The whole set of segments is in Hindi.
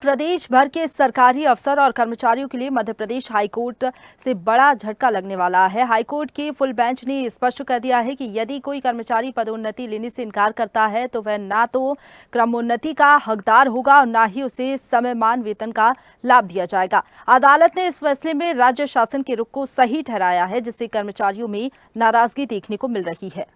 प्रदेश भर के सरकारी अफसर और कर्मचारियों के लिए मध्य प्रदेश हाईकोर्ट से बड़ा झटका लगने वाला है। हाईकोर्ट की फुल बेंच ने स्पष्ट कर दिया है कि यदि कोई कर्मचारी पदोन्नति लेने से इनकार करता है तो वह ना तो क्रमोन्नति का हकदार होगा और ना ही उसे समयमान वेतन का लाभ दिया जाएगा। अदालत ने इस फैसले में राज्य शासन के रुख को सही ठहराया है, जिससे कर्मचारियों में नाराजगी देखने को मिल रही है।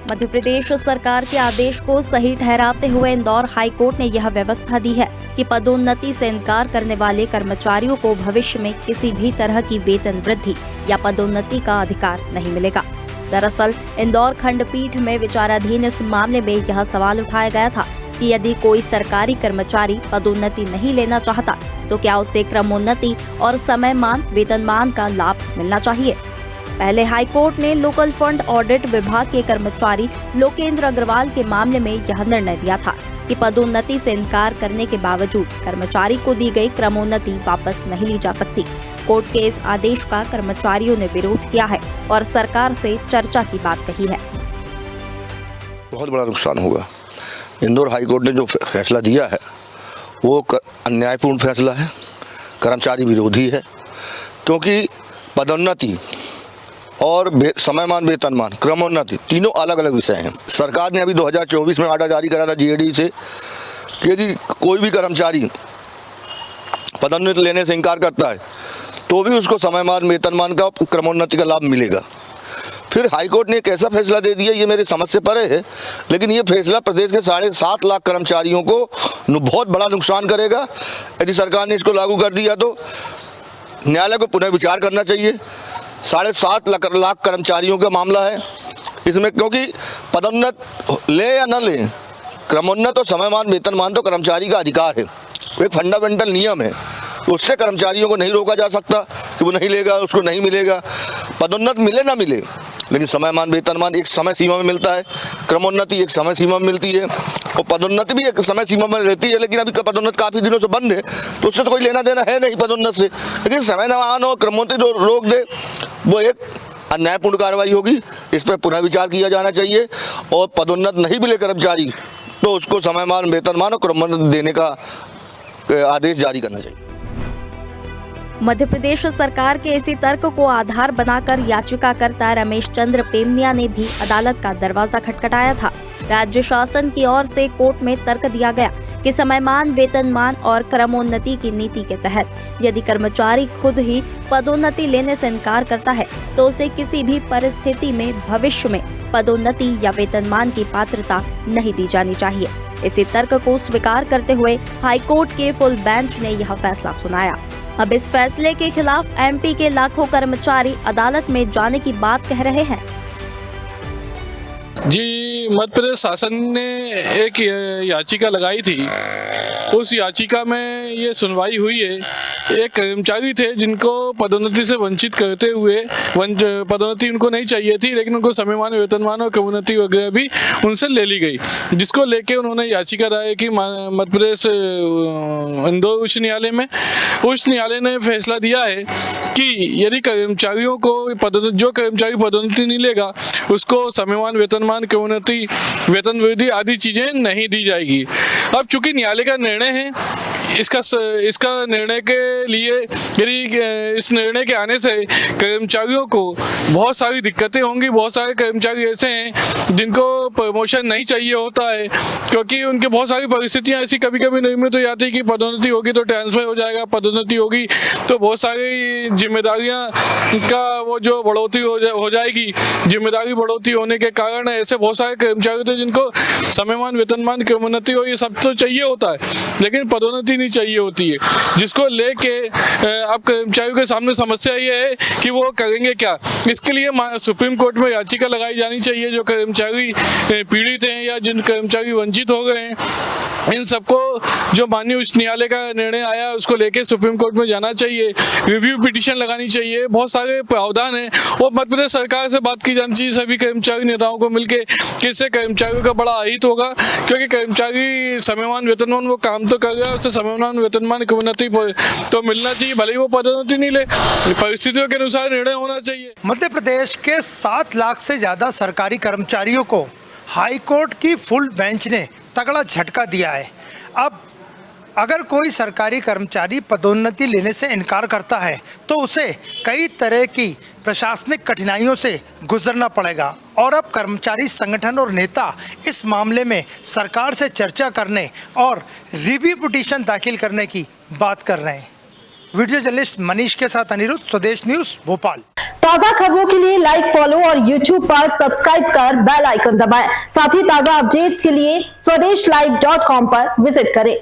मध्य प्रदेश सरकार के आदेश को सही ठहराते हुए इंदौर हाईकोर्ट ने यह व्यवस्था दी है कि पदोन्नति से इनकार करने वाले कर्मचारियों को भविष्य में किसी भी तरह की वेतन वृद्धि या पदोन्नति का अधिकार नहीं मिलेगा। दरअसल इंदौर खंडपीठ में विचाराधीन इस मामले में यह सवाल उठाया गया था कि यदि कोई सरकारी कर्मचारी पदोन्नति नहीं लेना चाहता तो क्या उसे क्रमोन्नति और समयमान वेतनमान का लाभ मिलना चाहिए। पहले हाईकोर्ट ने लोकल फंड ऑडिट विभाग के कर्मचारी लोकेंद्र अग्रवाल के मामले में यह निर्णय दिया था कि पदोन्नति से इनकार करने के बावजूद कर्मचारी को दी गई क्रमोन्नति वापस नहीं ली जा सकती। कोर्ट के इस आदेश का कर्मचारियों ने विरोध किया है और सरकार से चर्चा की बात कही है। बहुत बड़ा नुकसान होगा। इंदौर हाईकोर्ट ने जो फैसला दिया है वो अन्यायपूर्ण फैसला है, कर्मचारी विरोधी है, क्योंकि पदोन्नति और समयमान वेतनमान क्रमोन्नति तीनों अलग अलग विषय हैं। सरकार ने अभी 2024 में आर्डर जारी करा था जीएडी से कि यदि कोई भी कर्मचारी पदोन्नति लेने से इनकार करता है तो भी उसको समयमान वेतनमान का क्रमोन्नति का लाभ मिलेगा। फिर हाईकोर्ट ने एक ऐसा फैसला दे दिया, ये मेरे समझ से परे है, लेकिन ये फैसला प्रदेश के 7.5 लाख कर्मचारियों को बहुत बड़ा नुकसान करेगा। यदि सरकार ने इसको लागू कर दिया तो न्यायालय को पुनः विचार करना चाहिए। 7.5 लाख कर्मचारियों का मामला है इसमें, क्योंकि पदोन्नत ले या न ले, क्रमोन्नत और समयमान वेतनमान तो कर्मचारी का अधिकार है, वो एक फंडामेंटल नियम है, तो उससे कर्मचारियों को नहीं रोका जा सकता कि वो नहीं लेगा, उसको नहीं मिलेगा। पदोन्नत मिले ना मिले, लेकिन समयमान वेतनमान एक समय सीमा में मिलता है, क्रमोन्नति एक समय सीमा में मिलती है और पदोन्नति भी एक समय सीमा में रहती है। लेकिन अभी पदोन्नति काफ़ी दिनों से बंद है तो उससे तो कोई लेना देना है नहीं पदोन्नति से, लेकिन समयमान और क्रमोन्नति जो रोक दे वो एक अन्यायपूर्ण कार्रवाई होगी। इस पर पुनः विचार किया जाना चाहिए और पदोन्नत नहीं मिले कर्मचारी तो उसको समयमान वेतनमान और क्रमोन्नति देने का आदेश जारी करना चाहिए। मध्य प्रदेश सरकार के इसी तर्क को आधार बनाकर याचिकाकर्ता रमेश चंद्र पेमनिया ने भी अदालत का दरवाजा खटखटाया था। राज्य शासन की ओर से कोर्ट में तर्क दिया गया कि समयमान वेतनमान और क्रमोन्नति की नीति के तहत यदि कर्मचारी खुद ही पदोन्नति लेने से इनकार करता है तो उसे किसी भी परिस्थिति में भविष्य में पदोन्नति या वेतनमान की पात्रता नहीं दी जानी चाहिए। इसी तर्क को स्वीकार करते हुए हाईकोर्ट के फुल बेंच ने यह फैसला सुनाया। अब इस फैसले के खिलाफ एमपी के लाखों कर्मचारी अदालत में जाने की बात कह रहे हैं। जी, मध्य प्रदेश शासन ने एक याचिका लगाई थी, उस याचिका में ये सुनवाई हुई है। एक कर्मचारी थे जिनको पदोन्नति से वंचित करते हुए पदोन्नति उनको नहीं चाहिए थी, लेकिन उनको समयमान वेतनमान और क्रमोन्नति वगैरह भी उनसे ले ली गई, जिसको लेके उन्होंने याचिका दायर की मध्य प्रदेश इंदौर उच्च न्यायालय में। उच्च न्यायालय ने फैसला दिया है कि यदि कर्मचारियों को जो कर्मचारी पदोन्नति नहीं लेगा उसको समयमान वेतनमान क्रमोन्नति वेतन वृद्धि आदि चीजें नहीं दी जाएगी। अब चूंकि न्यायालय का निर्णय है, इसका निर्णय के लिए यदि इस निर्णय के आने से कर्मचारियों को बहुत सारी दिक्कतें होंगी। बहुत सारे कर्मचारी ऐसे हैं जिनको प्रमोशन नहीं चाहिए होता है, क्योंकि उनके बहुत सारी परिस्थितियां ऐसी कभी कभी निर्मित हो जाती है कि पदोन्नति होगी तो ट्रांसफर हो जाएगा, पदोन्नति होगी तो बहुत सारी जिम्मेदारियां का वो जो बढ़ोतरी हो जाएगी। जिम्मेदारी बढ़ोतरी होने के कारण ऐसे बहुत सारे कर्मचारी थे जिनको समयमान वेतनमान क्रमोन्नति और ये सब तो चाहिए होता है, लेकिन पदोन्नति नहीं चाहिए होती है, जिसको लेके अब कर्मचारियों के सामने समस्या ये है कि वो करेंगे क्या। इसके लिए सुप्रीम कोर्ट में याचिका लगाई जानी चाहिए। जो कर्मचारी पीड़ित हैं या जिन कर्मचारी वंचित हो गए हैं इन सबको जो माननीय उच्च न्यायालय का निर्णय आया उसको लेके सुप्रीम कोर्ट में जाना चाहिए, रिव्यू पिटीशन लगानी चाहिए। बहुत सारे प्रावधान है और मध्य प्रदेश सरकार से बात की जानी चाहिए सभी कर्मचारी नेताओं को मिलके, किससे कर्मचारियों का बड़ा अहित होगा, क्योंकि कर्मचारी समयमान वेतनमान वो काम तो कर रहा है, उससे समयमान वेतनमान की उन्नति तो मिलना चाहिए, भले ही वो पदोन्नति नहीं ले, परिस्थितियों के अनुसार निर्णय होना चाहिए। मध्य प्रदेश के 7 लाख से ज़्यादा सरकारी कर्मचारियों को हाई कोर्ट की फुल बेंच ने तगड़ा झटका दिया है। अब अगर कोई सरकारी कर्मचारी पदोन्नति लेने से इनकार करता है तो उसे कई तरह की प्रशासनिक कठिनाइयों से गुजरना पड़ेगा और अब कर्मचारी संगठन और नेता इस मामले में सरकार से चर्चा करने और रिव्यू पिटीशन दाखिल करने की बात कर रहे हैं। वीडियो जर्नलिस्ट मनीष के साथ अनिरुद्ध, स्वदेश न्यूज भोपाल। ताजा खबरों के लिए लाइक, फॉलो और YouTube पर सब्सक्राइब कर बेल आइकन दबाएं। साथ ही ताजा अपडेट्स के लिए स्वदेशलाइव.com पर विजिट करें।